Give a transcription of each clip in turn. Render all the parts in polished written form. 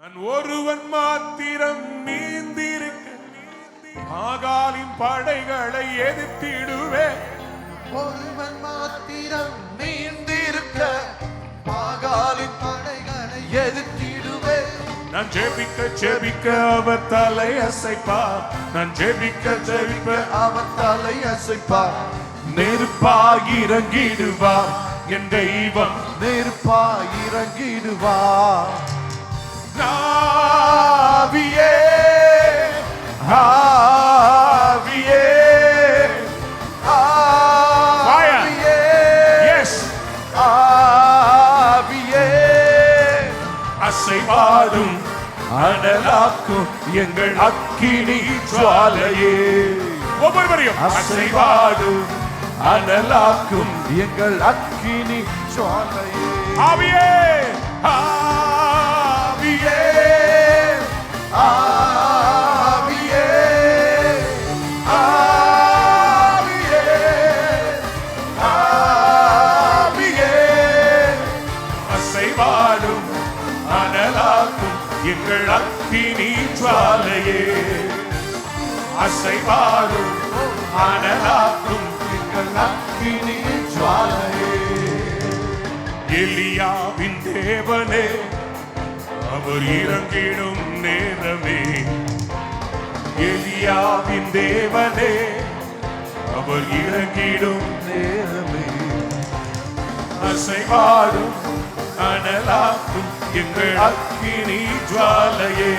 நான் ஒருவன் மாத்திரம் நீந்திருக்க ஆகாலின் படைகளை எதிர்த்திடுவேன். ஒருவன் மாத்திரம் நீந்திருக்க ஆகாலின் படைகளை எதிர்த்திடுவேன். நான் ஜெபிக்க ஜெபிக்க அவர் தலை அசைப்பார். நான் ஜெபிக்க ஜெபிக்க அவர் தலை அசைப்பார். நெருப்பாய் இறங்கிடுவார் என் தெய்வம். நெருப்பாய் இறங்கிடுவார். ஆவியே ஆவியே ஆவியே எஸ் ஆவியே அசைவாடும் அனலாக்கும் எங்கள் அக்கினி ஜுவாலையே. ஒவ்வொருவரையும் அசைவாடும் அனலாக்கும் எங்கள் அக்கினி ஜுவாலையே. ஆவியே ஆவியே ஆவியே ஆவியே ஆவியே அசைவாடும் அனலாக்கும் எங்கள் அக்கினி ஜுவாலையே. அசைவாடும் அனலாக்கும் எங்கள் அக்கினி ஜுவாலையே. எலியாவின் தேவனே அவர் இறங்கிடும் நேரமே. எலியாவின் தேவனே அவர் இறங்கிடும் நேரமே. அசைவாடும் அனலாக்கும் எங்கள் அக்கினி ஜுவாலையே.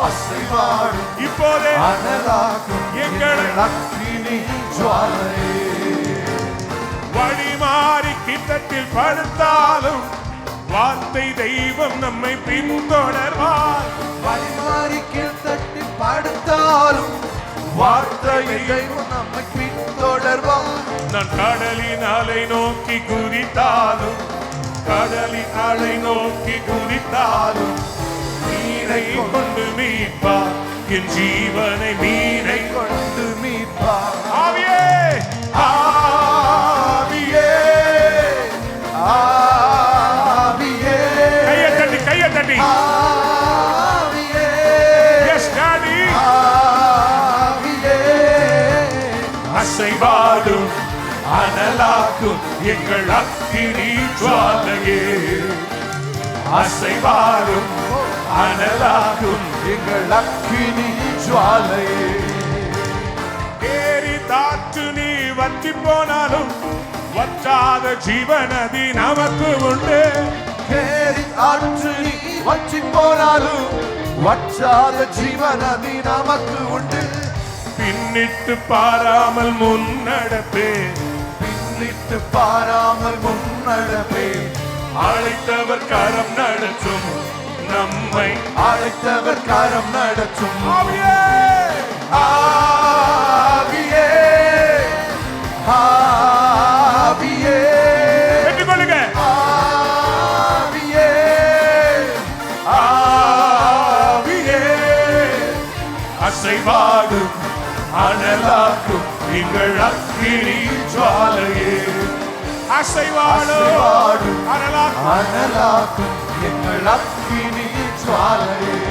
அசைவாடும் இப்போதே அனலாக்கும் எங்கள் அக்கினி ஜுவாலையே. வழி மாறி கிட்டத்தில் படுத்தாலும் வார்த்தை தெய்வம் நம்மை பின்தொடர்வார். வழிமாறி கீழ்த்தட்டி படுத்தாலும் வார்த்தை தெய்வம் நம்மை பின்தொடர்வார். நான் கடலின் அலை நோக்கி குதித்தாலும் கடலின் அலை நோக்கி குதித்தாலும் மீனை கொண்டு மீட்பார் என் ஜீவனை. மீனை கொண்டு மீட்பார். ஆவியே ஆவியே ஆவியே கையை தட்டி ஆவியே எஸ் டாடி. ஆவியே அசைவாடும் அனலாக்கும் எங்கள் அக்கினி ஜுவாலையே. அசைவாடும் அனலாக்கும் எங்கள் அக்கினி ஜுவாலையே. ஏறி தாற்று நீ வற்றி போனாலும் வற்றாத ஜீவனதி நமக்கு உண்டு. கேரி ஆற்று நீ வற்றி போனாலும் வற்றாத ஜீவனதி நமக்கு உண்டு. பின்னிட்டு பாராமல் முன்னடப்பே. பின்னிட்டு பாராமல் முன்னடப்பே. அழைத்தவர் கரம் நடத்தும் நம்மை. அழைத்தவர் கரம் நடத்தும். ஆவியே ஆவியே ஆவியே பெற்றுக்கொள்ளுங்க. ஆவியே ஆவியே அசைவாடும் அனலாக்கும் எங்கள் அக்கினி ஜுவாலையே. அசைவாடும் அனலாக்கும் அனலாக்கும் எங்கள் அக்கினி ஜுவாலையே.